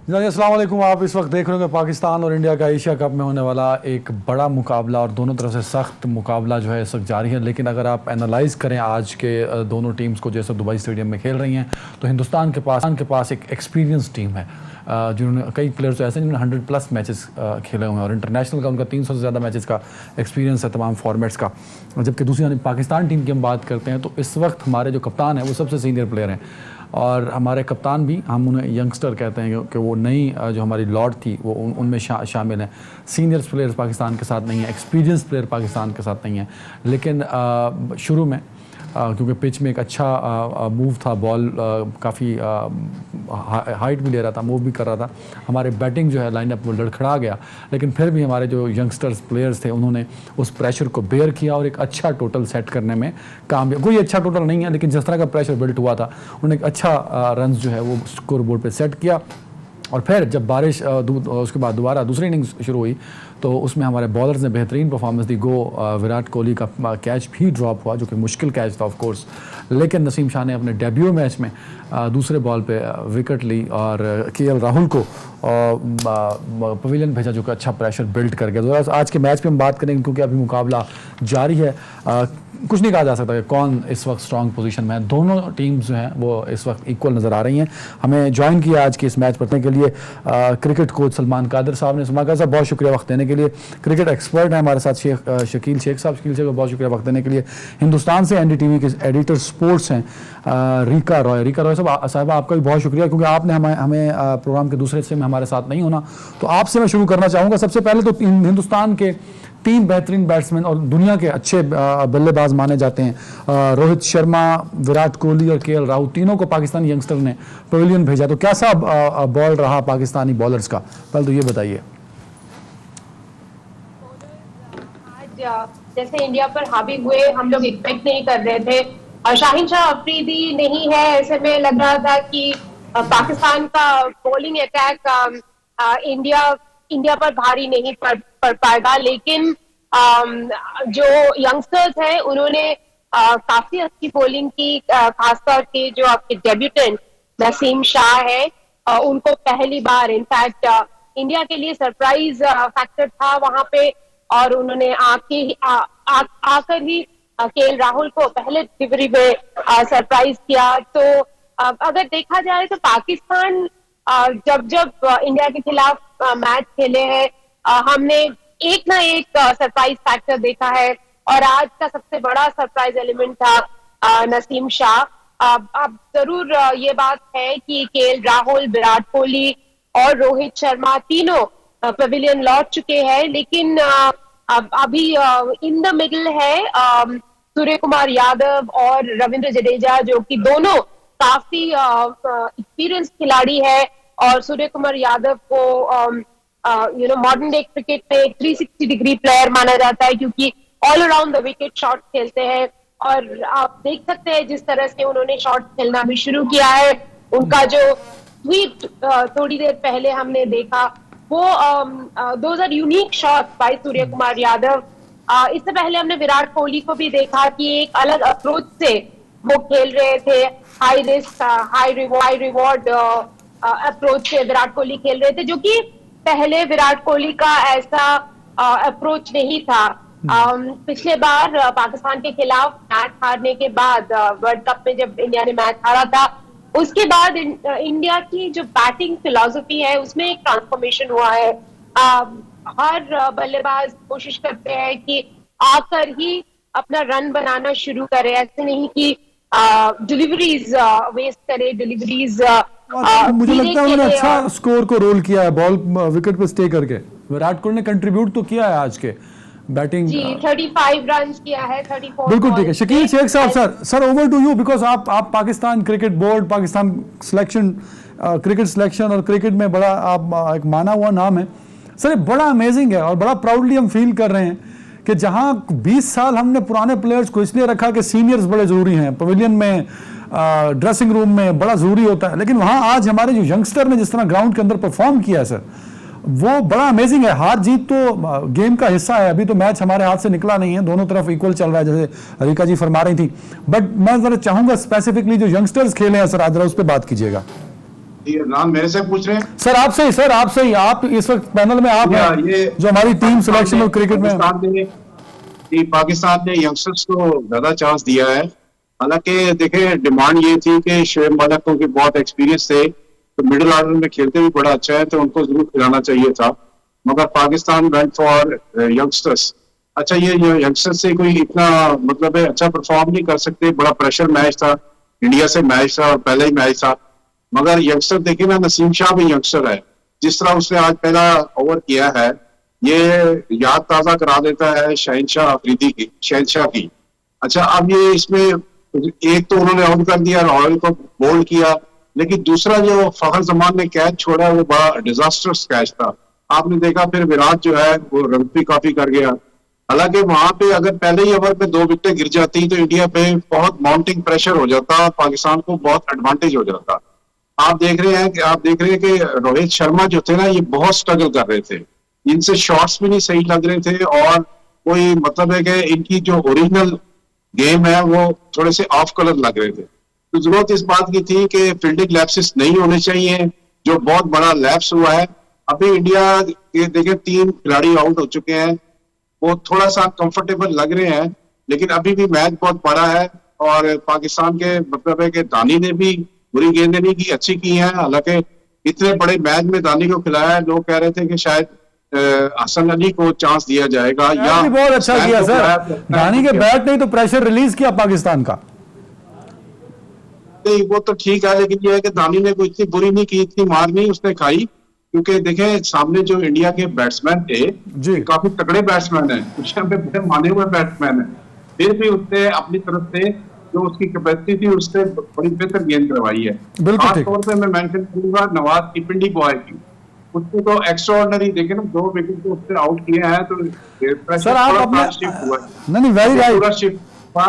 जी अस्सलाम वालेकुम। आप इस वक्त देख रहे होंगे पाकिस्तान और इंडिया का एशिया कप में होने वाला एक बड़ा मुकाबला और दोनों तरफ से सख्त मुकाबला जो है इस वक्त जारी है। लेकिन अगर आप एनालाइज करें आज के दोनों टीम्स को जैसे दुबई स्टेडियम में खेल रही हैं तो हिंदुस्तान के पास एक एक्सपीरियंस टीम है जिन्होंने कई प्लेयर्स ऐसे हैं जिन्होंने 100+ मैचेस खेले हुए हैं और इंटरनेशनल का उनका 300 से ज़्यादा मैचेस का एक्सपीरियंस है तमाम फॉर्मेट्स का। जबकि दूसरी पाकिस्तान टीम की हम बात करते हैं तो इस वक्त हमारे जो कप्तान है वो सबसे सीनियर प्लेयर हैं और हमारे कप्तान भी हम उन्हें यंगस्टर कहते हैं कि वो नई जो हमारी लॉट थी वो उनमें शामिल हैं। सीनियर्स प्लेयर्स पाकिस्तान के साथ नहीं है, एक्सपीरियंस प्लेयर पाकिस्तान के साथ नहीं है। लेकिन शुरू में क्योंकि पिच में एक अच्छा मूव था, बॉल काफ़ी हाइट भी ले रहा था, मूव भी कर रहा था, हमारे बैटिंग जो है लाइनअप वो लड़खड़ा गया। लेकिन फिर भी हमारे जो यंगस्टर्स प्लेयर्स थे उन्होंने उस प्रेशर को बेयर किया और एक अच्छा टोटल सेट करने में कामयाब। कोई अच्छा टोटल नहीं है लेकिन जिस तरह का प्रेशर बिल्ट हुआ था उन्होंने एक अच्छा रन जो है वो स्कोर बोर्ड पर सेट किया। और फिर जब बारिश उसके बाद दोबारा दूसरी इनिंग्स शुरू हुई तो उसमें हमारे बॉलर्स ने बेहतरीन परफॉर्मेंस दी। विराट कोहली का कैच भी ड्रॉप हुआ जो कि मुश्किल कैच था ऑफ कोर्स, लेकिन नसीम शाह ने अपने डेब्यू मैच में दूसरे बॉल पे विकेट ली और केएल राहुल को पवेलियन भेजा जो कि अच्छा प्रेशर बिल्ड कर गया। तो आज के मैच पे हम बात करेंगे क्योंकि अभी मुकाबला जारी है। कुछ नहीं कहा जा सकता कि कौन इस वक्त स्ट्रॉन्ग पोजीशन में है। दोनों टीम्स जो हैं वो इस वक्त इक्वल नज़र आ रही हैं। हमें ज्वाइन किया आज के इस मैच पढ़ने के लिए क्रिकेट कोच सलमान कादर साहब ने। सलमान कादर साहब बहुत शुक्रिया वक्त देने के लिए। क्रिकेट एक्सपर्ट हैं हमारे साथ शकील शेख साहब को बहुत शुक्रिया वक्त देने के लिए। हिंदुस्तान से NDTV के एडिटर स्पोर्ट्स हैं रीका रॉय साहब आपका भी बहुत शुक्रिया क्योंकि आपने हमें प्रोग्राम के दूसरे हिस्से में हमारे साथ नहीं होना। तो आपसे मैं शुरू करना चाहूँगा। सबसे पहले तो हिंदुस्तान के 3 बेहतरीन बैट्समैन और दुनिया के अच्छे बल्लेबाज माने जाते हैं, रोहित शर्मा, विराट कोहली और केएल राहुल, तीनों को पाकिस्तानी यंगस्टर ने पवेलियन भेजा। तो कैसा बॉल रहा पाकिस्तानी बॉलर्स का, पहले तो ये बताइए। आज जैसे इंडिया पर हावी हुए हम लोग एक्सपेक्ट नहीं कर रहे थे। शाहीन शाह अफरीदी नहीं है, ऐसे में लग रहा था कि पाकिस्तान का बॉलिंग अटैक इंडिया पर भारी नहीं पड़ पाएगा। लेकिन जो यंगस्टर्स हैं उन्होंने काफी अच्छी बॉलिंग की, खासतौर पे जो आपके डेब्यूटेंट नसीम शाह है उनको पहली बार इनफैक्ट इंडिया के लिए सरप्राइज फैक्टर था वहां पे और उन्होंने आकर ही केएल राहुल को पहले डिलीवरी में सरप्राइज किया। तो अगर देखा जाए तो पाकिस्तान जब इंडिया के खिलाफ मैच खेले हैं हमने एक ना एक सरप्राइज फैक्टर देखा है और आज का सबसे बड़ा सरप्राइज एलिमेंट था नसीम शाह। अब जरूर ये बात है कि केएल राहुल, विराट कोहली और रोहित शर्मा तीनों पवेलियन लौट चुके हैं, लेकिन अभी इन द मिडिल है सूर्य कुमार यादव और रविंद्र जडेजा जो कि दोनों काफी एक्सपीरियंस खिलाड़ी है और सूर्य कुमार यादव को मॉडर्न डे क्रिकेट में 360 डिग्री प्लेयर माना जाता है क्योंकि all around the wicket shot खेलते हैं और आप देख सकते हैं जिस तरह से उन्होंने शॉट खेलना भी शुरू किया है। उनका जो ट्वीट थोड़ी देर पहले हमने देखा वो those are unique shot by Surya Kumar Yadav. इससे पहले हमने विराट कोहली को भी देखा कि एक अलग अप्रोच से वो खेल रहे थे, high risk high reward approach से विराट कोहली खेल रहे थे जो कि पहले विराट कोहली का ऐसा अप्रोच नहीं था। पिछले बार पाकिस्तान के खिलाफ मैच हारने के बाद वर्ल्ड कप में जब इंडिया ने मैच हारा था उसके बाद इंडिया की जो बैटिंग फिलॉसफी है उसमें एक ट्रांसफॉर्मेशन हुआ है। हर बल्लेबाज कोशिश करते हैं कि आकर ही अपना रन बनाना शुरू करे, ऐसे नहीं कि डिलीवरीज वेस्ट करे, डिलीवरीज मुझे लगता है उन्होंने अच्छा स्कोर को रोल किया है बॉल विकेट पे स्टे करके। विराट कोहली ने कंट्रीब्यूट तो किया है आज के बैटिंग जी 35 रन किया है 34। बिल्कुल ठीक है। शकील शेख साहब sir over to you because आप Pakistan cricket board, Pakistan selection, cricket selection और क्रिकेट में बड़ा आप एक माना हुआ नाम है सर। ये बड़ा अमेजिंग है और बड़ा प्राउडली हम फील कर रहे हैं कि जहां 20 साल हमने पुराने प्लेयर्स को इसलिए रखा कि सीनियर्स बड़े जरूरी हैं, पवेलियन में ड्रेसिंग रूम में बड़ा जरूरी होता है, लेकिन वहां आज हमारे जो यंगस्टर ने जिस तरह ग्राउंड के अंदर परफॉर्म किया है सर वो बड़ा अमेजिंग है। हार जीत तो गेम का हिस्सा है, अभी तो मैच हमारे हाथ से निकला नहीं है, दोनों तरफ इक्वल चल रहा है जैसे रिका जी फरमा रही थी। बट मैं जरा चाहूंगा स्पेसिफिकली जो यंगस्टर्स खेले हैं सर आज जरा उस पर बात कीजिएगा। ये नाम मेरे से पूछ रहे हैं? सर आपसे ही, सर आपसे ही, आप इस वक्त पैनल में आप या हैं ये जो हमारी टीम सिलेक्शन और क्रिकेट में। पाकिस्तान ने यंगस्टर्स को ज्यादा चांस दिया है। हालांकि देखें, डिमांड ये थी कि शुएब मलिक को कि बहुत एक्सपीरियंस थे, तो मिडिल ऑर्डर में खेलते भी बड़ा अच्छा है, तो उनको जरूर खिलाना चाहिए था, मगर पाकिस्तान वेंट फॉर यंगस्टर्स। अच्छा, ये यंगस्टर्स से कोई इतना मतलब है अच्छा परफॉर्म नहीं कर सकते, बड़ा प्रेशर मैच था, इंडिया से मैच था और पहला ही मैच था। मगर यंगस्टर देखिए ना, नसीम शाह भी यंगस्टर है, जिस तरह उसने आज पहला ओवर किया है, ये याद ताजा करा देता है शहनशाह की। अच्छा, अब ये इसमें एक तो उन्होंने आउट कर दिया, रॉयल को बोल्ड किया, लेकिन दूसरा जो फखर जमान ने कैच छोड़ा वो बड़ा डिजास्टर्स कैच था। आपने देखा फिर विराट जो है वो रन भी काफी कर गया। हालांकि वहां पे अगर पहले ही ओवर पे 2 विकेटें गिर जाती तो इंडिया पे बहुत माउंटिंग प्रेशर हो जाता, पाकिस्तान को बहुत एडवांटेज हो जाता। आप देख रहे हैं कि रोहित शर्मा जो थे ना, ये बहुत स्ट्रगल कर रहे थे, इनसे शॉट्स भी नहीं सही लग रहे थे, और कोई मतलब है कि इनकी जो ओरिजिनल गेम है वो थोड़े से ऑफ कलर लग रहे थे। तो जरूरत इस बात की थी कि फील्डिंग लैप्सेस नहीं होने चाहिए, जो बहुत बड़ा लैप्स हुआ है। अभी इंडिया के देखें 3 खिलाड़ी आउट हो चुके हैं, वो थोड़ा सा कंफर्टेबल लग रहे हैं, लेकिन अभी भी मैच बहुत बड़ा है, और पाकिस्तान के मतलब है कि दानी ने भी बुरी गेंदें नहीं की, अच्छी की हैं। हालांकि इतने बड़े मैच में दानी को खिलाया है, लोग कह रहे थे कि शायद हसन अली को चांस दिया जाएगा, या भी बहुत अच्छा किया सर, दानी के बैट नहीं तो प्रेशर रिलीज किया पाकिस्तान का। नहीं, वो तो ठीक है, लेकिन ये है कि दानी ने कोई इतनी बुरी नहीं की, इतनी मार नहीं उसने खाई, क्योंकि देखें सामने जो इंडिया के बैट्समैन थे जी, काफी तगड़े बैट्समैन हैं, कुछ यहाँ पे बड़े माने हुए बैट्समैन हैं, फिर भी उसने अपनी तरफ से जो उसकी कैपेसिटी थी उससे बड़ी बेहतर गेंद करवाई है। खासतौर पे मैं मेंशन करूंगा नवाज टिपिंडी बॉय की, उसको तो एक्स्ट्राऑर्डिनरी देखे ना, 2 विकेट को उसने आउट किए हैं, तो सर आप अपने शिफ्ट हुआ नहीं वेरी राइट, पूरा शिफ्ट हुआ।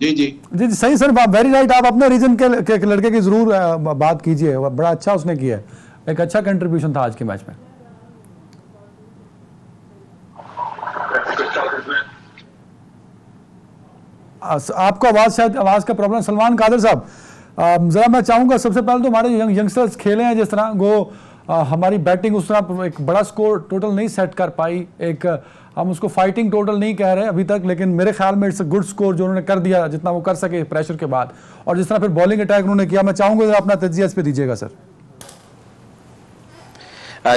जी जी जी सही सर, वेरी राइट। आप अपने रीजन के लड़के की जरूर बात कीजिए, बड़ा अच्छा उसने किया है, एक अच्छा कंट्रीब्यूशन था आज के मैच में। आपको आवाज का प्रॉब्लम। सलमान कादर साहब, जरा मैं चाहूंगा सबसे पहले तो हमारे यंगस्टर्स खेले हैं जिस तरह, वो हमारी बैटिंग उस तरह एक बड़ा स्कोर टोटल नहीं सेट कर पाई, एक हम उसको फाइटिंग टोटल नहीं कह रहे अभी तक, लेकिन मेरे ख्याल में इट्स अ गुड स्कोर जो उन्होंने कर दिया, जितना वो कर सके प्रेशर के बाद, और जिस तरह फिर बॉलिंग अटैक उन्होंने किया। मैं चाहूंगा जरा अपना तजिया इस पे दीजिएगा सर।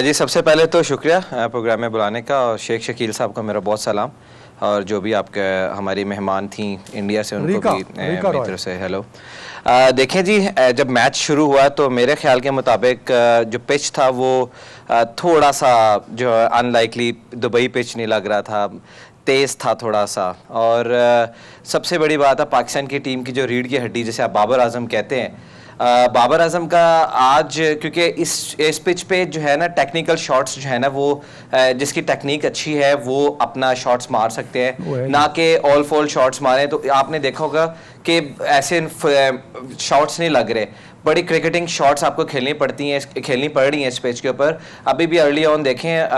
जी, सबसे पहले तो शुक्रिया प्रोग्राम में बुलाने का, और शेख शकील साहब को मेरा बहुत सलाम, और जो भी आपके हमारी मेहमान थी इंडिया से उनको भी मेरी तरफ से हेलो। देखें जी, जब मैच शुरू हुआ तो मेरे ख्याल के मुताबिक जो पिच था वो थोड़ा सा जो अनलाइकली दुबई पिच नहीं लग रहा था, तेज़ था थोड़ा सा, और सबसे बड़ी बात है पाकिस्तान की टीम की जो रीढ़ की हड्डी जिसे आप बाबर आजम कहते हैं, बाबर आजम का आज, क्योंकि इस पिच पे जो है ना टेक्निकल शॉट्स जो है ना, वो जिसकी टेक्निक अच्छी है वो अपना शॉट्स मार सकते हैं, ना कि ऑल फॉल शॉट्स मारे। तो आपने देखा होगा कि ऐसे शॉट्स नहीं लग रहे, बड़ी क्रिकेटिंग शॉट्स आपको खेलनी पड़ रही हैं इस पिच के ऊपर। अभी भी अर्ली ऑन देखें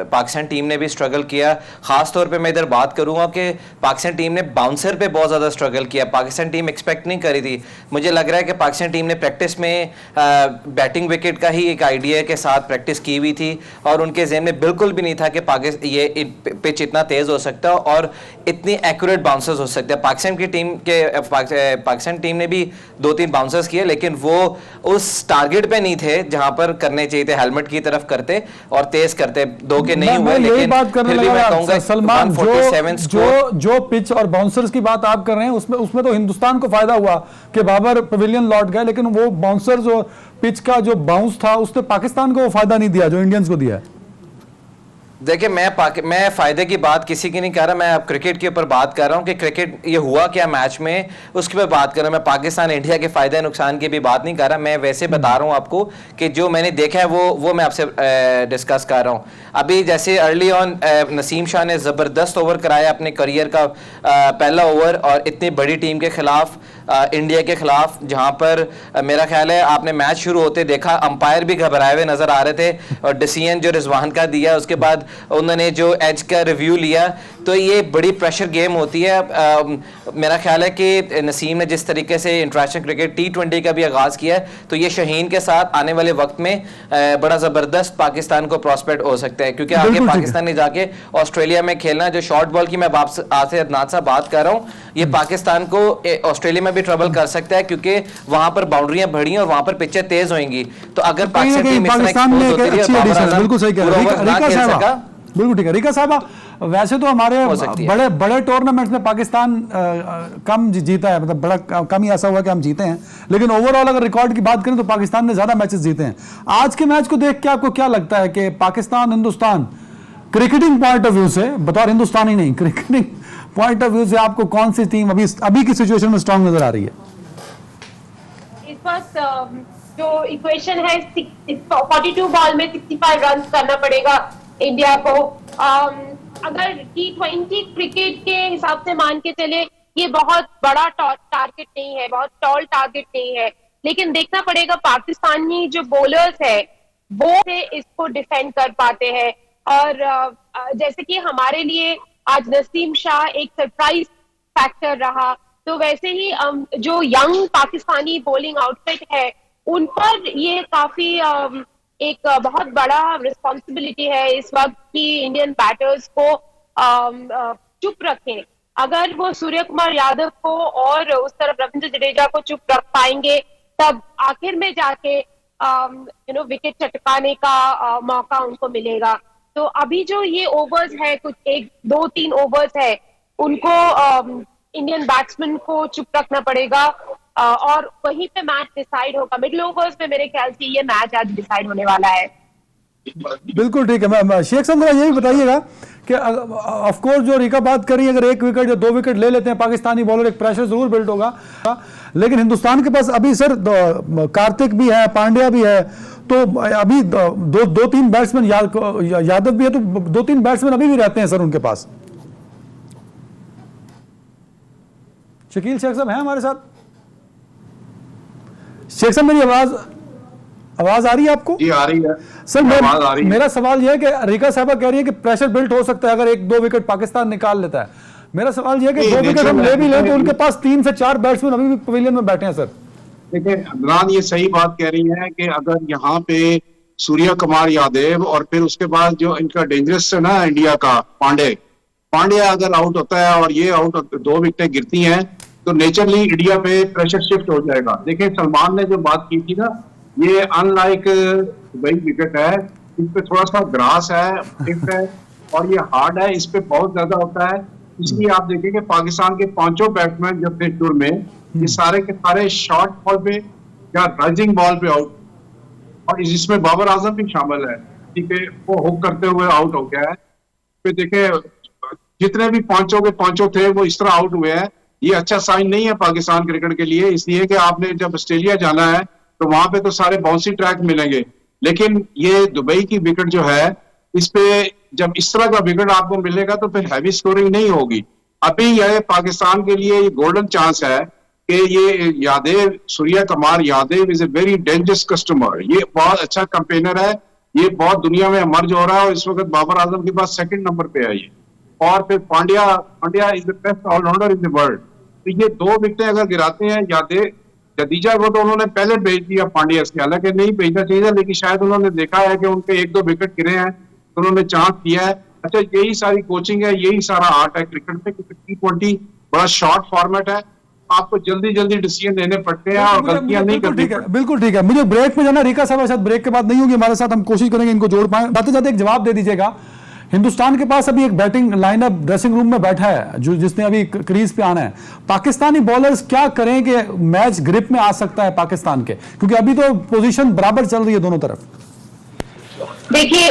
पाकिस्तान टीम ने भी स्ट्रगल किया, ख़ास तौर पे मैं इधर बात करूंगा कि पाकिस्तान टीम ने बाउंसर पे बहुत ज़्यादा स्ट्रगल किया। पाकिस्तान टीम एक्सपेक्ट नहीं करी थी, मुझे लग रहा है कि पाकिस्तान टीम ने प्रैक्टिस में बैटिंग विकेट का ही एक आइडिया के साथ प्रैक्टिस की हुई थी, और उनके जहन में बिल्कुल भी नहीं था कि ये पिच इतना तेज़ हो सकता है और इतनी एक्यूरेट बाउंसर्स हो सकते हैं। पाकिस्तान टीम ने भी 2-3 बाउंसर्स किए, लेकिन वो उस टारगेट पे नहीं थे जहां पर करने चाहिए थे, हेलमेट की तरफ करते और तेज करते, 2 के नहीं हुए। लेकिन बात करने लगा सलमान, जो पिच और बाउंसर्स की बात आप कर रहे हैं, उसमें तो हिंदुस्तान को फायदा हुआ कि बाबर पवेलियन लौट गए, लेकिन वो बाउंसर्स और पिच का जो बाउंस था उसने पाकिस्तान को वो फायदा नहीं दिया जो इंडियंस को दिया है। देखिए, मैं फायदे की बात किसी की नहीं कर रहा, मैं अब क्रिकेट के ऊपर बात कर रहा हूँ कि क्रिकेट ये हुआ क्या मैच में, उसके ऊपर बात कर रहा हूँ। मैं पाकिस्तान इंडिया के फायदे नुकसान की भी बात नहीं कर रहा, मैं वैसे बता रहा हूँ आपको कि जो मैंने देखा है वो मैं आपसे डिस्कस कर रहा हूँ। अभी जैसे अर्ली ऑन नसीम शाह ने ज़बरदस्त ओवर कराया अपने करियर का पहला ओवर, और इतनी बड़ी टीम के खिलाफ, इंडिया के खिलाफ, जहां पर मेरा ख्याल है आपने मैच शुरू होते देखा अंपायर भी घबराए हुए नजर आ रहे थे, और डिसीजन जो रिजवान का दिया उसके बाद उन्होंने जो एज का रिव्यू लिया तो ये बड़ी प्रेशर गेम होती है। मेरा ख्याल है कि नसीम ने जिस तरीके से इंटरनेशनल क्रिकेट T20 का भी आगाज़ किया है, तो ये शाहीन के साथ आने वाले वक्त में बड़ा ज़बरदस्त पाकिस्तान को प्रॉस्पेक्ट हो सकता है, क्योंकि आगे पाकिस्तान ने जाके ऑस्ट्रेलिया में खेलना। जो शॉर्ट बॉल की मैं आपसे अदनान साहब बात कर रहा हूँ, ये पाकिस्तान को ऑस्ट्रेलिया में भी ट्रबल कर सकता है, क्योंकि वहां पर बाउंड्रियां बड़ी हैं और वहां पर पिचें तेज होंगी। तो अगर पाकिस्तान में एक अच्छी एडिशन है, बिल्कुल सही कह रहे हैं रिका साहबा, बिल्कुल ठीक है रिका साहबा। वैसे तो हमारे बड़े बड़े टूर्नामेंट्स में पाकिस्तान कम जीता है, मतलब बड़ा कम ही ऐसा हुआ कि हम जीते हैं, लेकिन ओवरऑल अगर रिकॉर्ड की बात करें तो पाकिस्तान ने ज्यादा मैचेस जीते हैं। आज के मैच को देख के आपको क्या लगता है कि Pakistan Hindustan cricketing point of view से, बतौर हिंदुस्तान ही नहीं क्रिकेटिंग पॉइंट ऑफ व्यू से आपको कौन सी टीम अभी की सिचुएशन में स्ट्रांग नजर आ रही है? इस वक्त जो इक्वेशन है 42 बॉल में 65 रन करना पड़ेगा इंडिया को। अगर T20 क्रिकेट के हिसाब से मान के चले, ये बहुत बड़ा टारगेट नहीं है, बहुत टॉल टारगेट नहीं है, लेकिन देखना पड़ेगा पाकिस्तानी जो बॉलर्स है वो से इसको डिफेंड कर पाते हैं। और जैसे कि हमारे लिए आज नसीम शाह एक सरप्राइज फैक्टर रहा, तो वैसे ही जो यंग पाकिस्तानी बॉलिंग आउटफिट है उन पर ये काफी एक बहुत बड़ा रिस्पॉन्सिबिलिटी है इस वक्त की इंडियन बैटर्स को चुप रखें। अगर वो सूर्य कुमार यादव को और उस तरफ रविंद्र जडेजा को चुप रख पाएंगे, तब आखिर में जाके विकेट चटकाने का मौका उनको मिलेगा। तो अभी जो ये ओवर्स है, कुछ 1, 2, 3 ओवर्स है, उनको इंडियन बैट्समैन को चुप रखना पड़ेगा और वहीं पे मैच डिसाइड होगा। मिडिल ओवर्स में मेरे ख्याल से ये मैच आज डिसाइड होने वाला है। बिल्कुल ठीक है। शेख साहब यही बताइएगा कि ऑफ कोर्स जो रिका बात करी, अगर 1 विकेट या 2 विकेट ले लेते हैं पाकिस्तानी बॉलर, एक प्रेशर जरूर बिल्ड होगा, लेकिन हिंदुस्तान के पास अभी सर कार्तिक भी है, पांड्या भी है, तो अभी दो तीन बैट्समैन यादव भी है, तो 2-3 बैट्समैन अभी भी रहते हैं सर उनके पास। शकील शेख साहब हैं हमारे साथ? शेख साहब मेरी आवाज आ रही है आपको? जी आ रही है सर। मेरा सवाल यह है कि रिका साहबा कह रही है कि प्रेशर बिल्ड हो सकता है अगर 1-2 विकेट पाकिस्तान निकाल लेता है। मेरा सवाल यह है कि 2 विकेट हम ले भी लें तो उनके पास 3 से 4 बैट्समैन अभी भी पवेलियन में बैठे हैं सर। देखिए अदनान ये सही बात कह रही है कि अगर यहाँ पे सूर्य कुमार यादव और फिर उसके बाद जो इनका डेंजरस है ना इंडिया का पांड्या अगर आउट होता है और ये आउट 2 विकेटें गिरती हैं, तो नेचुरली इंडिया पे प्रेशर शिफ्ट हो जाएगा। देखिए सलमान ने जो बात की थी ना, ये अनलाइक वही विकेट है, इस पे थोड़ा सा ग्रास है, टिप है और ये हार्ड है, इस पे बहुत ज्यादा होता है। इसलिए आप देखेंगे पाकिस्तान के 5 बैट्समैन जब थे टूर में, ये सारे के सारे शॉर्ट बॉल पे या राइजिंग बॉल पे आउट, और इसमें बाबर आजम भी शामिल है, ठीक है, वो हुक करते हुए आउट हो गया है। फिर देखे जितने भी 5 थे वो इस तरह आउट हुए हैं। ये अच्छा साइन नहीं है पाकिस्तान क्रिकेट के लिए, इसलिए कि आपने जब ऑस्ट्रेलिया जाना है तो वहां पे तो सारे बाउंसी ट्रैक मिलेंगे, लेकिन ये दुबई की विकेट जो है, इस पे जब इस तरह का विकेट आपको मिलेगा तो फिर हैवी स्कोरिंग नहीं होगी। अभी यह पाकिस्तान के लिए ये गोल्डन चांस है कि ये Yadav, Surya Kumar Yadav is a very dangerous customer, ये बहुत अच्छा कंपेनर है, ये बहुत दुनिया में मर्ज हो रहा है और इस वक्त बाबर आजम के पास 2nd नंबर पे है ये। और फिर Pandya is the best all rounder in the world. तो ये 2 विकेटें अगर गिराते हैं यादव, जडेजा को तो उन्होंने पहले भेज दिया पांड्या से, हालांकि नहीं भेजना चाहिए, लेकिन शायद उन्होंने देखा है कि उनके 1-2 विकेट गिरे हैं तो उन्होंने चांस दिया है। अच्छा यही सारी कोचिंग है, यही सारा आर्ट है क्रिकेट में, क्योंकि T20 बड़ा शॉर्ट फॉर्मेट है, आपको जल्दी डिसीजन लेने पड़ते हैं और गलतियां नहीं करनी पड़ती। बिल्कुल ठीक है। मुझे ब्रेक में जाना, रिका साहब शायद ब्रेक के बाद नहीं होगी हमारे साथ, हम कोशिश करेंगे इनको जोड़ पाए। जाते जाते एक जवाब दे दीजिएगा, हिंदुस्तान के पास अभी एक बैटिंग लाइनअप ड्रेसिंग रूम में बैठा है जिसने अभी क्रीज पे आना है, पाकिस्तानी बॉलर्स क्या करें कि मैच ग्रिप में आ सकता है पाकिस्तान के, क्योंकि अभी तो पोजीशन बराबर चल रही है दोनों तरफ। देखिए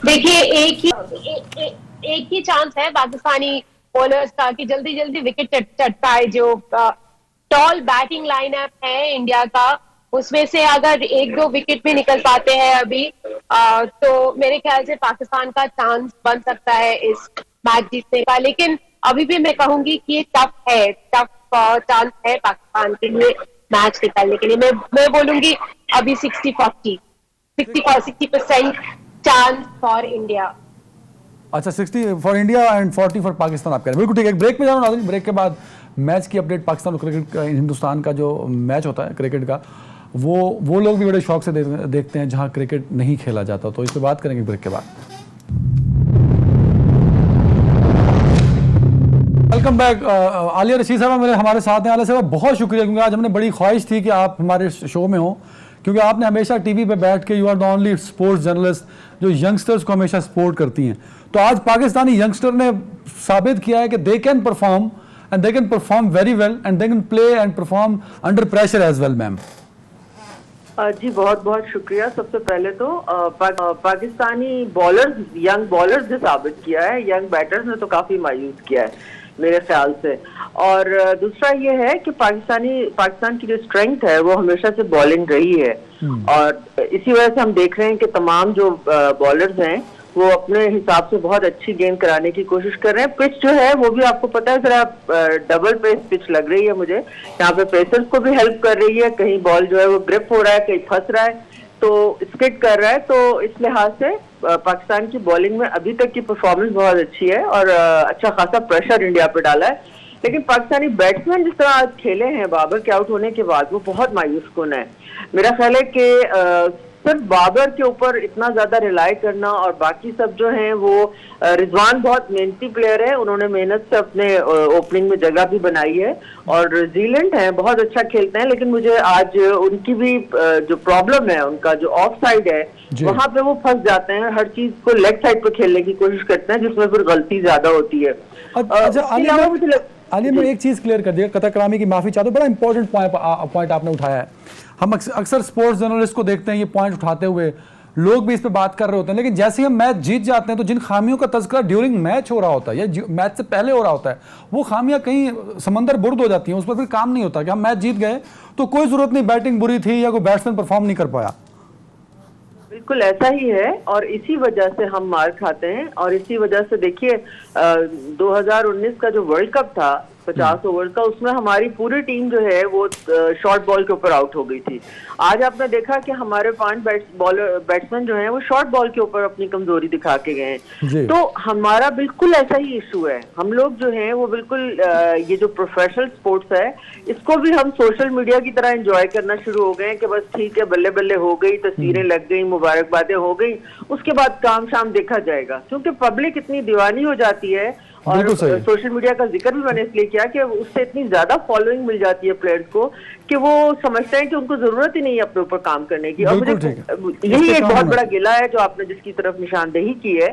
एक ही चांस है पाकिस्तानी बॉलर्स का कि जल्दी विकेट चटकाए। जो टॉल बैटिंग लाइनअप है इंडिया का, उसमें से अगर 1-2 विकेट भी निकल पाते हैं अभी, तो मेरे ख्याल से पाकिस्तान का चांस बन सकता है इस मैच जीतने का। लेकिन अभी भी मैं कहूंगी कि ये टफ चांस है पाकिस्तान के लिए मैच निकालने के लिए। मैं बोलूंगी अभी 60% चांस फॉर इंडिया। अच्छा 60 for India and 40 for Pakistan आप कह रहे हैं। बिल्कुल ठीक है, एक ब्रेक पे जा रहा हूँ। ब्रेक के बाद मैच की अपडेट, पाकिस्तान और क्रिकेट हिंदुस्तान का जो मैच होता है क्रिकेट का, वो लोग भी बड़े शौक से देखते हैं जहाँ क्रिकेट नहीं खेला जाता, तो इस पर बात करेंगे ब्रेक के बाद। Welcome back. आलिया रशीद साहब मेरे हमारे साथ हैं। आलिया साहब बहुत शुक्रिया, क्योंकि आज हमने बड़ी ख्वाहिश थी कि आप हमारे शो में हो, क्योंकि आपने हमेशा टीवी पे बैठ के, you are the only sports journalist जो यंगस्टर्स को हमेशा सपोर्ट करती हैं। तो आज पाकिस्तानी यंगस्टर ने साबित किया है कि they can perform and they can perform very well and they can play and perform under pressure as well. Ma'am जी बहुत बहुत शुक्रिया। सबसे पहले तो पाकिस्तानी बॉलर्स, यंग बॉलर्स ने साबित किया है, यंग बैटर्स ने तो काफी मायूस किया है मेरे ख्याल से। और दूसरा ये है कि पाकिस्तान की जो स्ट्रेंथ है वो हमेशा से बॉलिंग रही है, और इसी वजह से हम देख रहे हैं कि तमाम जो बॉलर्स हैं वो अपने हिसाब से बहुत अच्छी गेंद कराने की कोशिश कर रहे हैं। पिच जो है वो भी आपको पता है जरा डबल पेस पिच लग रही है मुझे, यहाँ पे पेसर्स को भी हेल्प कर रही है, कहीं बॉल जो है वो ग्रिप हो रहा है, कहीं फंस रहा है, तो स्किड कर रहा है। तो इस लिहाज से पाकिस्तान की बॉलिंग में अभी तक की परफॉर्मेंस बहुत अच्छी है और अच्छा खासा प्रेशर इंडिया पे डाला है। लेकिन पाकिस्तानी बैट्समैन जिस तरह आज खेले हैं बाबर के आउट होने के बाद, वो बहुत मायूस कुन है। मेरा ख्याल है कि सिर्फ बाबर के ऊपर इतना ज्यादा रिलाई करना, और बाकी सब जो हैं वो रिजवान बहुत मेहनती प्लेयर है, उन्होंने मेहनत से अपने ओपनिंग में जगह भी बनाई है, और रेजिलेंट हैं, बहुत अच्छा खेलते हैं। लेकिन मुझे आज उनकी भी जो प्रॉब्लम है, उनका जो ऑफ साइड है वहां पे वो फंस जाते हैं, हर चीज को लेग साइड पे खेलने की कोशिश करते हैं, जिसमें फिर गलती ज्यादा होती है। आलिया मैं एक चीज क्लियर कर दिया, कथा कलामी की माफी चाहता हूँ, बड़ा इंपॉर्टेंट पॉइंट आपने उठाया है। हम अक्सर स्पोर्ट्स जर्नलिस्ट को देखते हैं ये पॉइंट उठाते हुए, लोग भी इस पे बात कर रहे होते हैं, लेकिन जैसे ही हम मैच जीत जाते हैं तो जिन खामियों का तज़किरा ड्यूरिंग मैच हो रहा होता है या मैच से पहले हो रहा होता है, वो खामियां कहीं समंदर बुर्द हो जाती हैं, उस पर फिर काम नहीं होता कि हम मैच जीत गए तो कोई जरूरत नहीं, बैटिंग बुरी थी या कोई बैट्समैन परफॉर्म नहीं कर पाया। बिल्कुल ऐसा ही है, और इसी वजह से हम मार खाते हैं। और इसी वजह से देखिए 2019 का जो वर्ल्ड कप था 50 ओवर का, उसमें हमारी पूरी टीम जो है वो शॉर्ट बॉल के ऊपर आउट हो गई थी। आज आपने देखा कि हमारे 5 बैट्समैन जो हैं वो शॉर्ट बॉल के ऊपर अपनी कमजोरी दिखा के गए हैं। तो हमारा बिल्कुल ऐसा ही इशू है। हम लोग जो हैं वो बिल्कुल ये जो प्रोफेशनल स्पोर्ट्स है इसको भी हम सोशल मीडिया की तरह एंजॉय करना शुरू हो गए हैं कि बस ठीक है, बल्ले बल्ले हो गई, तस्वीरें लग गई, मुबारकबादें हो गई, उसके बाद काम शाम देखा जाएगा। क्योंकि पब्लिक इतनी दीवानी हो जाती है, और सोशल मीडिया का जिक्र भी मैंने इसलिए किया कि उससे इतनी ज्यादा फॉलोइंग मिल जाती है प्लेयर्स को कि वो समझते हैं कि उनको जरूरत ही नहीं है अपने ऊपर काम करने की। और मुझे यही एक बहुत बड़ा गिला है जो आपने जिसकी तरफ निशानदेही की है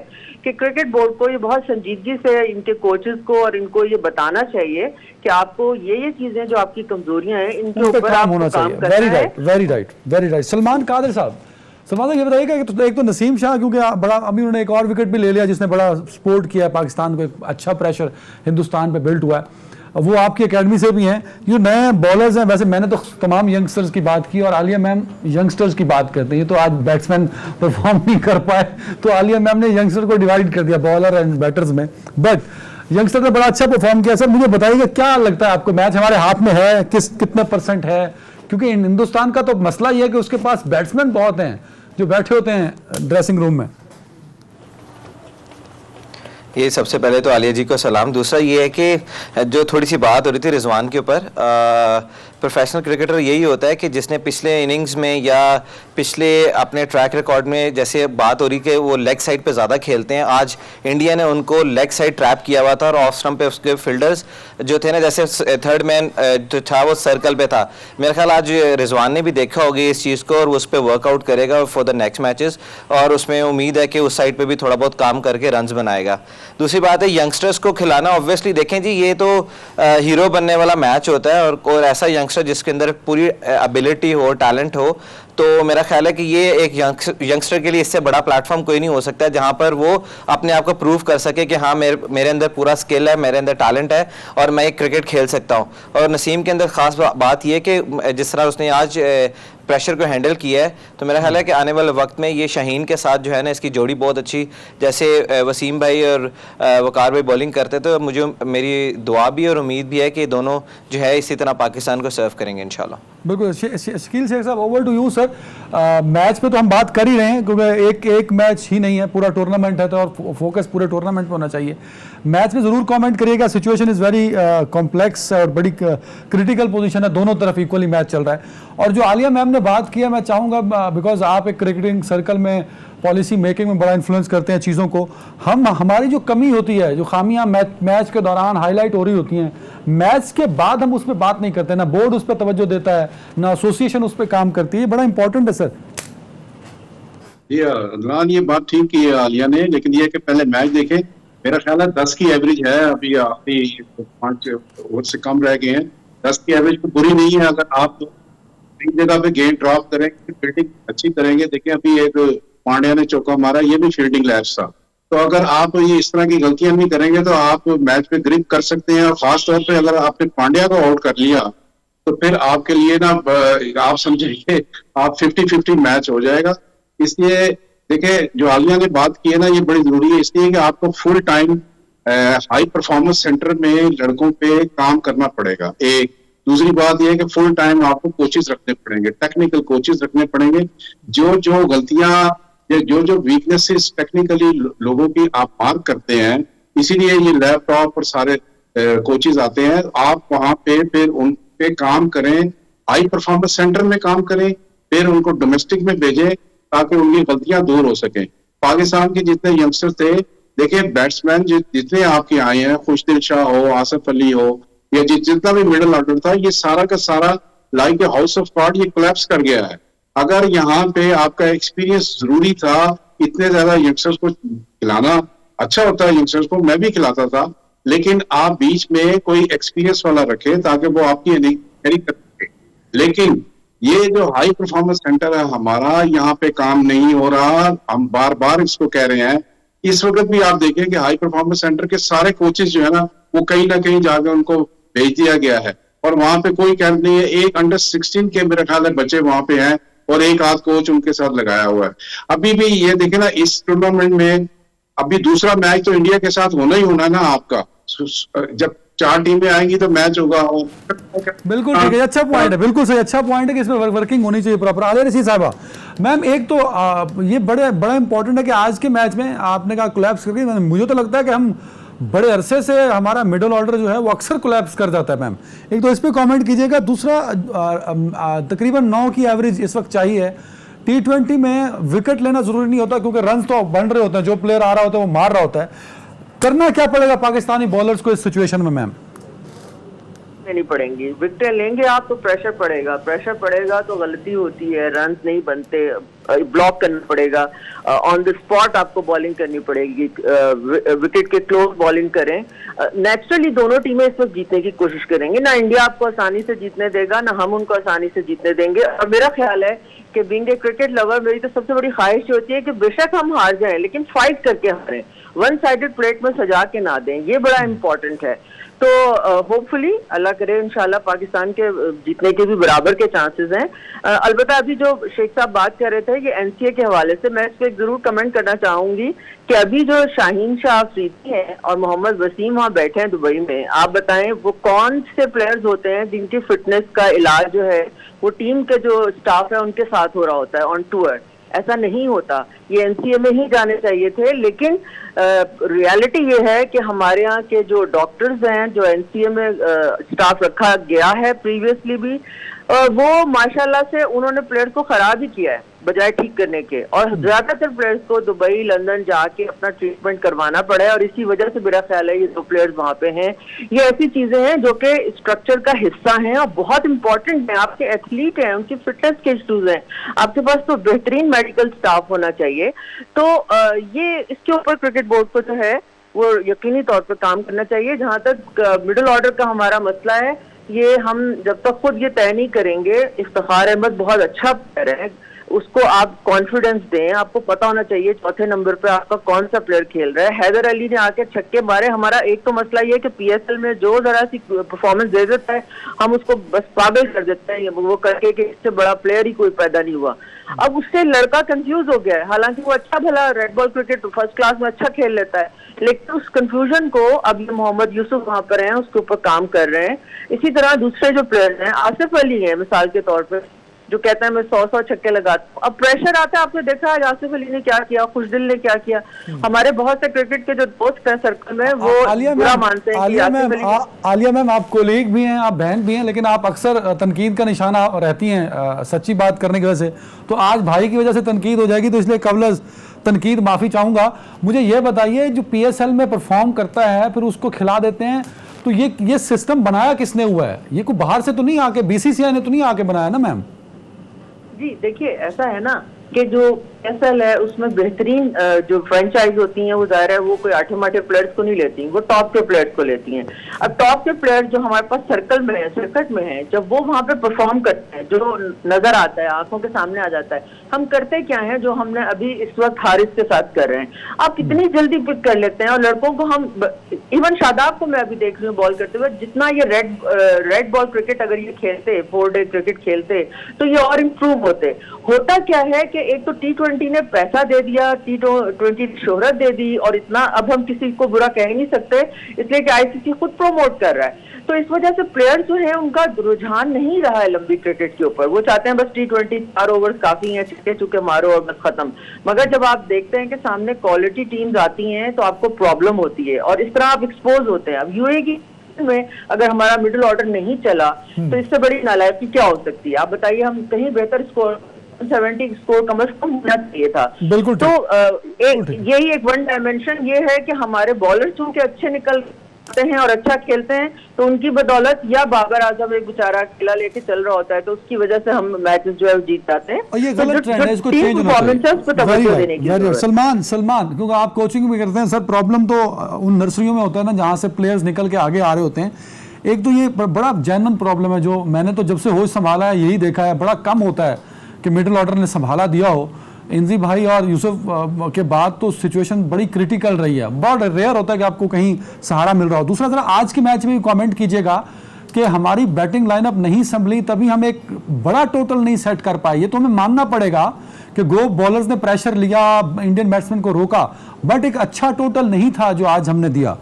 कि क्रिकेट बोर्ड को ये बहुत संजीदगी से इनके कोचेस को और इनको ये बताना चाहिए कि आपको ये चीजें जो आपकी कमजोरियां हैं इनके ऊपर आपको काम करना है। Very right. सलमान कादिर साहब, सलमान ये बताइएगा कि एक तो नसीम शाह, क्योंकि बड़ा अभी उन्होंने एक और विकेट भी ले लिया जिसने बड़ा सपोर्ट किया है पाकिस्तान को, एक अच्छा प्रेशर हिंदुस्तान पे बिल्ट हुआ है, वो आपकी एकेडमी से भी हैं। जो नए बॉलर्स हैं, वैसे मैंने तो तमाम यंगस्टर्स की बात की और आलिया मैम यंगस्टर्स की बात करते हैं, तो आज बैट्समैन परफॉर्म नहीं कर पाए तो आलिया मैम ने यंगस्टर को डिवाइड कर दिया बॉलर एंड बैटर्स में, बट यंगस्टर ने बड़ा अच्छा परफॉर्म किया। सर मुझे बताइएगा क्या लगता है आपको, मैच हमारे हाथ में है, कितने % है? क्योंकि हिंदुस्तान का तो मसला ये है कि उसके पास बैट्समैन बहुत हैं जो बैठे होते हैं ड्रेसिंग रूम में। ये सबसे पहले तो आलिया जी को सलाम। दूसरा ये है कि जो थोड़ी सी बात हो रही थी रिजवान के ऊपर, प्रोफेशनल क्रिकेटर यही होता है कि जिसने पिछले इनिंग्स में या पिछले अपने ट्रैक रिकॉर्ड में, जैसे बात हो रही कि वो लेग साइड पे ज़्यादा खेलते हैं, आज इंडिया ने उनको लेग साइड ट्रैप किया हुआ था और ऑफ स्टंप पे उसके फील्डर्स जो थे ना, जैसे थर्ड मैन जो था वो सर्कल पे था। मेरा ख्याल आज रिजवान ने भी देखा होगी इस चीज़ को और उस पर वर्कआउट करेगा फॉर द नेक्स्ट मैचेस, और उसमें उम्मीद है कि उस साइड पर भी थोड़ा बहुत काम करके रन्स बनाएगा। दूसरी बात है यंगस्टर्स को खिलाना। ऑब्वियसली देखें जी, ये तो हीरो बनने वाला मैच होता है, और ऐसा यंगस्टर जिसके अंदर पूरी एबिलिटी हो, टैलेंट हो, तो मेरा ख्याल है कि ये एक यंगस्टर के लिए इससे बड़ा प्लेटफॉर्म कोई नहीं हो सकता है जहां पर वो अपने आप को प्रूव कर सके कि हाँ मेरे अंदर पूरा स्किल है, मेरे अंदर टैलेंट है और मैं एक क्रिकेट खेल सकता हूं। और नसीम के अंदर खास बात यह कि जिस तरह उसने आज प्रेशर को हैंडल किया है, तो मेरा ख्याल है कि आने वाले वक्त में ये शाहीन के साथ जो है ना इसकी जोड़ी बहुत अच्छी, जैसे वसीम भाई और वकार भाई बॉलिंग करते तो मुझे मेरी दुआ भी और उम्मीद भी है कि दोनों जो है इसी तरह पाकिस्तान को सर्व करेंगे इंशाल्लाह। बिल्कुल। शकील शेख साहब, over to you sir. Match पे तो हम बात कर ही रहे हैं क्योंकि एक मैच ही नहीं है, पूरा टूर्नामेंट है, तो और फोकस पूरे टूर्नामेंट पे होना चाहिए। मैच में ज़रूर कमेंट करिएगा, सिचुएशन इज़ वेरी कॉम्प्लेक्स और बड़ी क्रिटिकल पोजीशन है, दोनों तरफ इक्वली मैच चल रहा है। और जो आलिया मैम ने बात किया, मैं चाहूँगा बिकॉज आप एक क्रिकेटिंग सर्कल में पॉलिसी मेकिंग में बड़ा इन्फ्लुएंस करते हैं चीज़ों को, हमारी जो कमी होती है, जो खामियां मैच के दौरान हाईलाइट हो रही होती हैं, मैच के बाद हम उस पर बात नहीं करते, ना बोर्ड उस पर तवज्जो देता है, ना एसोसिएशन उस पर काम करती है। बड़ा इंपॉर्टेंट है सर। अदनान, ये बात ठीक की है आलिया ने, लेकिन ये कि पहले मैच देखें। मेरा ख्याल है 10 की एवरेज है, अभी आखिरी 5 ओवर से कम रह गए हैं। 10 की एवरेज तो बुरी नहीं है अगर आप एक जगह पे गेम ड्रॉप करेंगे, फील्डिंग अच्छी करेंगे। देखिए अभी एक पांड्या ने चौका मारा, ये भी फील्डिंग लैप्स था। तो अगर आप ये इस तरह की गलतियां नहीं करेंगे तो आप मैच पे ग्रिप कर सकते हैं। और खास तौर पे अगर आपने पांड्या को आउट कर लिया तो फिर आपके लिए ना, आप समझिए आप 50-50 मैच हो जाएगा। इसलिए देखिए जो आलिया ने बात की है ना, ये बड़ी जरूरी है, इसलिए कि आपको full time high performance centre में लड़कों पे काम करना पड़ेगा। एक दूसरी बात यह है कि फुल टाइम आपको कोचेस रखने पड़ेंगे, टेक्निकल कोचेस रखने पड़ेंगे। जो गलतियां, जो वीकनेसेस टेक्निकली लोगों की आप मार्क करते हैं, इसीलिए ये लैपटॉप और सारे कोचेस आते हैं। आप वहां पे फिर उन पे काम करें, हाई परफॉर्मेंस सेंटर में काम करें, फिर उनको डोमेस्टिक में भेजें ताकि उनकी गलतियां दूर हो सकें। पाकिस्तान के जितने यंगस्टर थे, देखिए बैट्समैन जितने आपके आए हैं, खुशदिल शाह हो, आसिफ अली हो, या जितना भी मिडिल ऑर्डर था, ये सारा का सारा like a house of card ये कोलैप्स कर गया है। अगर यहाँ पे आपका एक्सपीरियंस जरूरी था, इतने ज्यादा यंगस्टर्स को खिलाना अच्छा होता है, यंगस्टर्स को मैं भी खिलाता था, लेकिन आप बीच में कोई एक्सपीरियंस वाला रखें ताकि वो आपकी कैरी कर सके। लेकिन ये जो हाई परफॉर्मेंस सेंटर है हमारा, यहाँ पे काम नहीं हो रहा। हम बार बार इसको कह रहे हैं। इस वक्त भी आप देखें कि हाई परफॉर्मेंस सेंटर के सारे कोचेस जो है ना, वो कहीं ना कहीं जाकर उनको भेज दिया गया है और वहां पे कोई कैंप नहीं है। एक अंडर 16 के मेरे ख्याल है बच्चे वहां पे हैं और एक आध कोच उनके साथ लगाया हुआ है। अभी भी ये देखे ना, इस टूर्नामेंट में अभी दूसरा मैच तो इंडिया के साथ होना ही होना ना आपका। जब 4 टीमें आएंगी तो मैच होगा। बिल्कुल ठीक है, अच्छा पॉइंट है, बिल्कुल सही, अच्छा पॉइंट है कि इसमें वर्किंग होनी चाहिए प्रॉपर। आलिया रशीद साहिबा मैम, एक तो ये बड़ा इंपॉर्टेंट है कि आज के मैच में आपने कहा कोलैप्स करके, मुझे तो लगता है कि हम बड़े अरसे से हमारा मिडिल ऑर्डर जो है वो अक्सर कोलैप्स कर जाता है। मैम एक तो इस पर कमेंट कीजिएगा। दूसरा, तकरीबन 9 की एवरेज इस वक्त चाहिए। T20 में विकेट लेना जरूरी नहीं होता क्योंकि रन तो बन रहे होते हैं, जो प्लेयर आ रहा होता है वो मार रहा होता है। करना क्या पड़ेगा पाकिस्तानी बॉलर्स को इस सिचुएशन में मैम? नहीं पड़ेंगी, विकेट लेंगे आप तो प्रेशर पड़ेगा तो गलती होती है, रन नहीं बनते, ब्लॉक करना पड़ेगा, ऑन द स्पॉट आपको बॉलिंग करनी पड़ेगी, विकेट के क्लोज बॉलिंग करें। नेचुरली दोनों टीमें इस वक्त जीतने की कोशिश करेंगे, ना इंडिया आपको आसानी से जीतने देगा ना हम उनको आसानी से जीतने देंगे। और मेरा ख्याल है कि बीइंग ए क्रिकेट लवर, मेरी तो सबसे बड़ी ख्वाहिश होती है कि बेशक हम हार जाएं लेकिन फाइट करके हारें, वन साइडेड प्लेट में सजा के ना दें, ये बड़ा इंपॉर्टेंट है। तो होपफुली अल्लाह करे इंशाल्लाह पाकिस्तान के जीतने के भी बराबर के चांसेस हैं। अलबत्ता अभी जो शेख साहब बात कर रहे थे ये एनसीए के हवाले से, मैं इस पर जरूर कमेंट करना चाहूंगी कि अभी जो शाहीन शाह अफरीदी हैं और मोहम्मद वसीम वहाँ बैठे हैं दुबई में, आप बताएं वो कौन से प्लेयर्स होते हैं जिनकी फिटनेस का इलाज जो है वो टीम के जो स्टाफ है उनके साथ हो रहा होता है ऑन टूर। ऐसा नहीं होता, ये एनसीए में ही जाने चाहिए थे। लेकिन रियलिटी ये है कि हमारे यहाँ के जो डॉक्टर्स हैं, जो एनसीए में स्टाफ रखा गया है प्रीवियसली भी, वो माशाल्लाह से उन्होंने प्लेयर्स को खराब ही किया है बजाय ठीक करने के, और ज्यादातर प्लेयर्स को दुबई लंदन जाके अपना ट्रीटमेंट करवाना पड़ा है और इसी वजह से मेरा ख्याल है ये 2 प्लेयर्स वहां पे हैं। ये ऐसी चीजें हैं जो कि स्ट्रक्चर का हिस्सा हैं और बहुत इंपॉर्टेंट है। आपके एथलीट हैं, उनकी फिटनेस के इश्यूज हैं, आपके पास तो बेहतरीन मेडिकल स्टाफ होना चाहिए। तो ये इसके ऊपर क्रिकेट बोर्ड को जो है वो यकीनी तौर पर काम करना चाहिए। जहां तक मिडिल ऑर्डर का हमारा मसला है, ये हम जब तक खुद ये तय नहीं करेंगे, इफ्तिखार अहमद बहुत अच्छा प्लेयर है, उसको आप कॉन्फिडेंस दें। आपको पता होना चाहिए चौथे नंबर पे आपका कौन सा प्लेयर खेल रहा है। हैदर अली ने आके छक्के मारे। हमारा एक तो मसला ये है कि पीएसएल में जो जरा सी परफॉर्मेंस दे देता है हम उसको बस पागल कर देते हैं वो करके कि इससे बड़ा प्लेयर ही कोई पैदा नहीं हुआ। अब उससे लड़का कंफ्यूज हो गया है, हालांकि वो अच्छा भला red ball cricket first class में अच्छा खेल लेता है, लेकिन उस कंफ्यूजन को अब ये मोहम्मद यूसुफ वहां पर हैं उसके ऊपर काम कर रहे हैं। इसी तरह दूसरे जो प्लेयर्स हैं, आसिफ अली है मिसाल के तौर पर, जो कहता है मैं 100 छक्के लगाता हूँ। अब प्रेशर आता है, आपने देखा है आसिफ अली ने क्या किया, खुशदिल ने क्या किया। हमारे बहुत से क्रिकेट के जो दोस्त हैं सर्कल में वो बुरा मानते हैं कि आलिया मैम आप कोलीग भी हैं, आप बहन भी हैं, लेकिन आप अक्सर तनकीद का निशाना रहती हैं सच्ची बात करने की वजह से। तो आज भाई की वजह से तनकीद हो जाएगी, तो इसलिए कबल तनकीद माफी चाहूंगा। मुझे ये बताइए जो पीएसएल में परफॉर्म करता है फिर उसको खिला देते हैं, तो ये सिस्टम बनाया किसने हुआ है? ये कोई बाहर से तो नहीं आके, बीसीसीआई ने तो नहीं आके बनाया ना मैम? जी देखिए, ऐसा है ना कि जो पीएसएल है उसमें बेहतरीन जो फ्रेंचाइज होती हैं वो जाहिर है वो कोई आठे माठे प्लेयर्स को नहीं लेती, वो टॉप के प्लेयर्स को लेती हैं। अब टॉप के प्लेयर्स जो हमारे पास सर्कल में है, सर्किट में है, जब वो वहां पे परफॉर्म करते हैं, जो नजर आता है, आंखों के सामने आ जाता है, हम करते क्या है जो हमने अभी इस वक्त हारिस के साथ कर रहे हैं। आप कितनी जल्दी पिक कर लेते हैं, और लड़कों को हम इवन शादाब को मैं अभी देख रही हूँ बॉल करते हुए, जितना ये रेड बॉल क्रिकेट अगर ये खेलते, 4 डे क्रिकेट खेलते तो ये और इम्प्रूव होते। होता क्या है कि एक तो T20 ने पैसा दे दिया, T20 शोहरत दे दी, और इतना अब हम किसी को बुरा कह नहीं सकते इसलिए कि आईसीसी खुद प्रोमोट कर रहा है। तो इस वजह से प्लेयर्स जो है उनका रुझान नहीं रहा है लंबी क्रिकेट के ऊपर। वो चाहते हैं बस T20 4 ओवर्स काफी हैं, छक्के चुके मारो और बस खत्म। मगर जब आप देखते हैं कि सामने क्वालिटी टीम्स आती हैं तो आपको प्रॉब्लम होती है, और इस तरह आप एक्सपोज होते हैं। अब यूएई की में अगर हमारा मिडिल ऑर्डर नहीं चला तो इससे बड़ी नालायकी क्या हो सकती है? आप बताइए, हम कहीं बेहतर स्कोर 70 स्कोर कम से कम होना चाहिए था। बिल्कुल। तो यही एक वन डायमेंशन ये है कि हमारे बॉलर चूंकि अच्छे निकलते हैं और अच्छा खेलते हैं, तो उनकी बदौलत, या बाबर आजम एक बेचारा किला लेके चल रहा होता है तो उसकी वजह से हम मैचेस जो है जीत जाते हैं। और ये गलत ट्रेंड है, इसको चेंज होना चाहिए। सलमान क्योंकि आप कोचिंग भी करते हैं सर, प्रॉब्लम तो उन नर्सरियों में होता है ना जहाँ से प्लेयर्स निकल के आगे आ रहे होते हैं। एक तो ये बड़ा जेन्युइन प्रॉब्लम है जो मैंने तो जब से होश संभाला है यही देखा है, बड़ा कम होता है कि मिडिल ऑर्डर ने संभाला दिया हो। इंजी भाई और यूसुफ के बाद तो सिचुएशन बड़ी क्रिटिकल रही है, बहुत रेयर होता है कि आपको कहीं सहारा मिल रहा हो। दूसरा जरा आज के मैच में भी कमेंट कीजिएगा कि हमारी बैटिंग लाइनअप नहीं संभली, तभी हम एक बड़ा टोटल नहीं सेट कर पाए। ये तो हमें मानना पड़ेगा कि ग्लोब बॉलर्स ने प्रेशर लिया, इंडियन बैट्समैन को रोका, बट एक अच्छा टोटल नहीं था जो आज हमने दिया।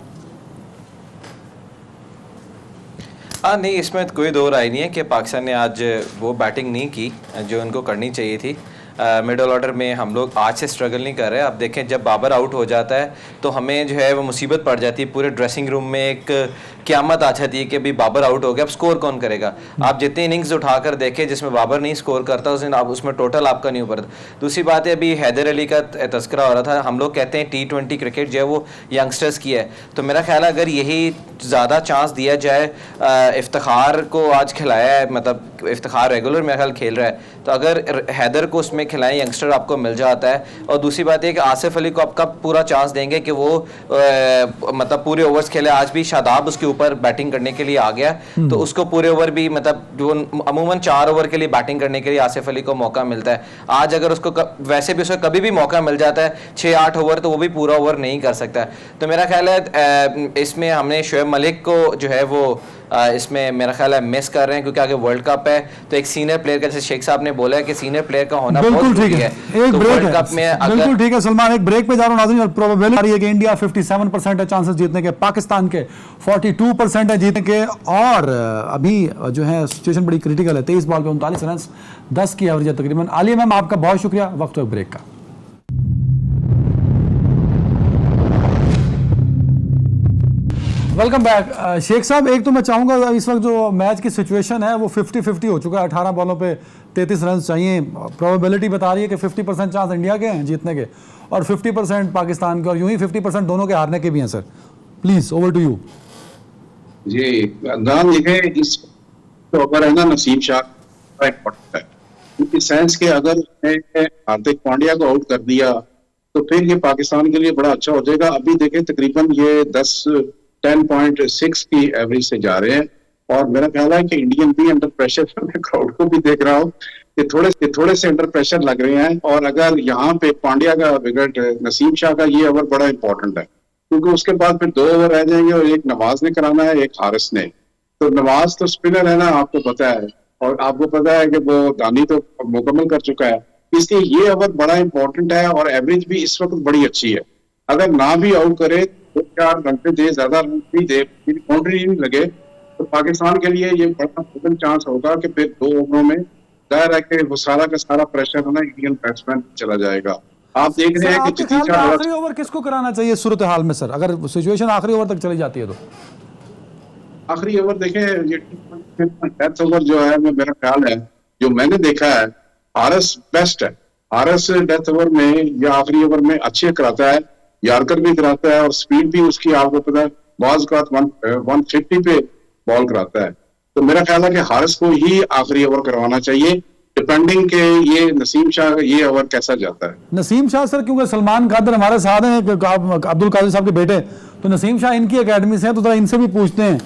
नहीं, इसमें तो कोई दो राय नहीं है कि पाकिस्तान ने आज वो बैटिंग नहीं की जो उनको करनी चाहिए थी। मिडल ऑर्डर में हम लोग आज से स्ट्रगल नहीं कर रहे। आप देखें जब बाबर आउट हो जाता है तो हमें जो है वो मुसीबत पड़ जाती है, पूरे ड्रेसिंग रूम में एक क़यामत आ जाती है कि भाई बाबर आउट हो गया, अब स्कोर कौन करेगा। आप जितनी इनिंग्स उठाकर देखें जिसमें बाबर नहीं स्कोर करता उस दिन आप उसमें टोटल आपका नहीं उभरता। दूसरी बात है, अभी हैदर अली का तस्करा हो रहा था, हम लोग कहते हैं T20 क्रिकेट जो है वो यंगस्टर्स की है, तो मेरा ख्याल है अगर यही ज़्यादा चांस दिया जाए, इफ्तिखार को आज खिलाया है, मतलब इफ्तिखार रेगुलर मेरा ख्याल खेल रहा है, तो अगर हैदर को उसमें खिलाएं यंगस्टर आपको मिल जाता है। और दूसरी बात है कि आसिफ अली को आप कब पूरा चांस देंगे कि वो मतलब पूरे ओवर्स खेले। आज भी शादाब उसके ऊपर बैटिंग करने के लिए आ गया, तो उसको पूरे ओवर भी मतलब जो अमूमन 4 ओवर के लिए बैटिंग करने के लिए आसिफ अली को मौका मिलता है। आज अगर उसको वैसे भी उसको कभी भी मौका मिल जाता है 6-8 ओवर, तो वो भी पूरा ओवर नहीं कर सकता। तो मेरा ख्याल है इसमें हमने शोएब मलिक को जो है वो इसमें मेरा ख्याल है मिस कर रहे हैं, क्योंकि आगे वर्ल्ड कप है, तो एक सीनियर प्लेयर का, जैसे शेख साहब ने बोला है कि सीनियर प्लेयर का होना बहुत जरूरी है। एक तो ब्रेक वर्ल्ड कप में है, बिल्कुल ठीक है सलमान, एक ब्रेक पे जा रहा हूं नाज़रीन। प्रोबेबिलिटी आ रही है कि इंडिया 57% है चांसेस जीतने के, पाकिस्तान के 42% है जीतने के, और अभी जो है सिचुएशन बड़ी क्रिटिकल है। 23 बॉल पे 39 रन, 10 की एवरेज है तकरीबन। आलिया मैम आपका बहुत शुक्रिया, वक्त हो ब्रेक का। Welcome back. शेख साहब, एक तो मैं चाहूंगा इस वक्त जो मैच की सिचुएशन है वो 50-50 हो चुका है, 18 बॉलों पे 33 रन चाहिए। प्रोबेबिलिटी बता रही है कि 50% चांस इंडिया के हैं जीतने के और 50% पाकिस्तान के, और यूं ही 50% दोनों के हारने के भी हैं। Sir please over to you. जी अदनान, देखें इस ओवर है ना नसीब शाह का इम्पोर्टेंट है, क्योंकि सेंस के अगर हार्दिक पांड्या को आउट कर दिया तो फिर ये पाकिस्तान के लिए बड़ा अच्छा हो जाएगा। अभी देखें तकरीबन ये 10.6 की एवरेज से जा रहे हैं, और मेरा ख्याल है कि इंडियन भी अंडर प्रेशर, मैं क्राउड को भी देख रहा हूँ कि थोड़े से अंडर प्रेशर लग रहे हैं। और अगर यहाँ पे पांड्या का विकेट, नसीम शाह का ये ओवर बड़ा इंपॉर्टेंट है, क्योंकि उसके बाद फिर 2 ओवर रह जाएंगे और एक नवाज ने कराना है, एक हारिस ने। तो नवाज तो स्पिनर है ना, आपको पता है, और आपको पता है कि वो दानी तो मुकम्मल कर चुका है, इसलिए ये ओवर बड़ा इंपॉर्टेंट है। और एवरेज भी इस वक्त बड़ी अच्छी है। अगर ना भी आउट करे, 2-4 रन पे दे, ज्यादा रन भी दे, बाउंड्री नहीं लगे, तो पाकिस्तान के लिए ये बड़ा मुश्किल चांस होगा कि फिर 2 ओवरों में जाहिर है कि वो सारा का सारा प्रेशर है ना इंडियन बैट्समैन चला जाएगा। आप देख रहे हैं कि आपके ख्याल में आखिरी ओवर किसको कराना चाहिए सूरत हाल में सर, अगर सिचुएशन आखिरी ओवर तक चली जाती है तो? आखिरी ओवर देखें, ये डेथ ओवर जो है, मेरा ख्याल है, जो मैंने देखा है, हारिस बेस्ट है। हारिस डेथ ओवर में या आखिरी ओवर में अच्छे कराता है, यार्कर भी कराता है, और स्पीड भी उसकी आपको पता है, बाज का 150 पे बॉल कराता है। तो मेरा ख्याल है कि हारिस को ही आखिरी ओवर करवाना चाहिए, डिपेंडिंग के ये नसीम शाह का ये ओवर कैसा जाता है। नसीम शाह सर, क्योंकि सलमान कादर हमारे साथ हैं, अब्दुल कादिर साहब के बेटे, तो नसीम शाह इनकी एकेडमी से हैं, तो जरा इनसे भी पूछते हैं।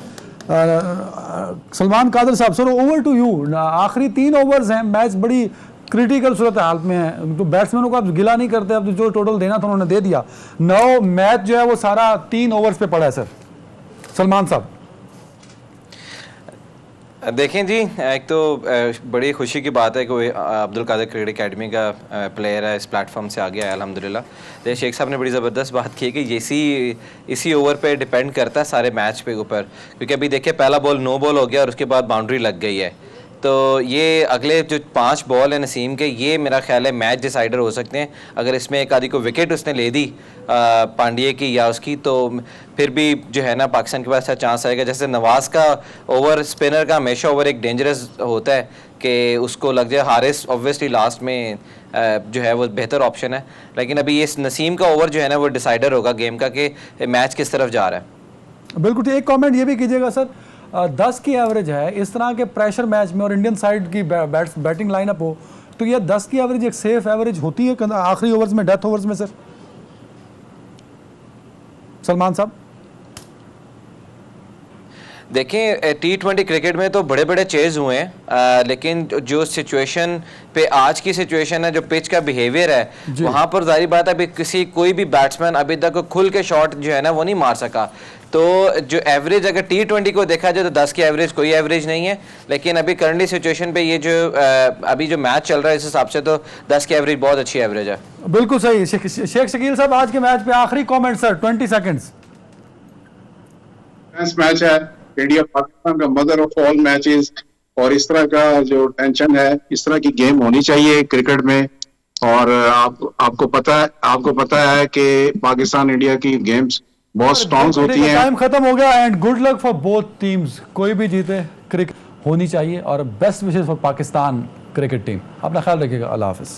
सलमान कादर साहब, सर ओवर टू यू। आखिरी 3 ओवर्स हैं, मैच बड़ी क्रिटिकल सूरत हाल में है, तो बैट्समैनों को आप गिला नहीं करते, अब जो टोटल देना था उन्होंने दे दिया। 9 मैच जो है वो सारा 3 ओवर्स पे पड़ा है सर। सलमान साहब देखें जी, एक तो बड़ी खुशी की बात है कि अब्दुल कादिर क्रिकेट एकेडमी का प्लेयर है, इस प्लेटफॉर्म से आ गया है अल्हम्दुलिल्लाह। तो शेख साहब ने बड़ी ज़बरदस्त बात की है कि इसी ओवर पे डिपेंड करता है सारे मैच पे ऊपर, क्योंकि अभी देखिए पहला बॉल नो बॉल हो गया और उसके बाद बाउंड्री लग गई है। तो ये अगले जो 5 बॉल है नसीम के, ये मेरा ख्याल है मैच डिसाइडर हो सकते हैं। अगर इसमें एक आधी को विकेट उसने ले दी पांड्ये की या उसकी, तो फिर भी जो है ना पाकिस्तान के पास अच्छा चांस आएगा। जैसे नवाज का ओवर, स्पिनर का हमेशा ओवर एक डेंजरस होता है कि उसको लग जाए। हारिस ऑब्वियसली लास्ट में जो है वो बेहतर ऑप्शन है, लेकिन अभी ये नसीम का ओवर जो है ना वो डिसाइडर होगा गेम का कि मैच किस तरफ जा रहा है। बिल्कुल। एक कमेंट ये भी कीजिएगा सर, 10 की एवरेज है इस तरह के प्रेशर मैच में और इंडियन साइड की बैटिंग लाइनअप हो, तो ये 10 की एवरेज एक सेफ एवरेज होती है आखिरी ओवर्स में, डेथ ओवर्स में सर? सलमान साहब देखें, T20 क्रिकेट में तो बड़े बड़े चेज हुए हैं, लेकिन जो सिचुएशन पे आज की सिचुएशन है, जो पिच का बिहेवियर है, वहाँ पर जाहिर बात है अभी कोई भी बैट्समैन अभी तक खुल के शॉट जो है ना वो नहीं मार सका। तो जो एवरेज अगर T20 को देखा जाए तो 10 की एवरेज कोई एवरेज नहीं है, लेकिन अभी करंटली सिचुएशन पे ये जो अभी जो मैच चल रहा है इस हिसाब से तो 10 की एवरेज बहुत अच्छी एवरेज है। बिल्कुल सही। शेख शकील साहब, आज के मैच पे आखिरी कमेंट सर, 20 सेकंड्स। मैच है, इंडिया पाकिस्तान का मदर ऑफ ऑल मैचेस, और इस तरह का जो टेंशन है, इस तरह की गेम होनी चाहिए क्रिकेट में। और आपको पता है कि पाकिस्तान इंडिया की गेम्स बहुत स्ट्रॉन्ग होती हैं। टाइम खत्म हो गया and good luck for both teams. कोई भी जीते, क्रिकेट होनी चाहिए और best wishes for Pakistan cricket team. अपना ख्याल रखिएगा। अल्लाह हाफिज।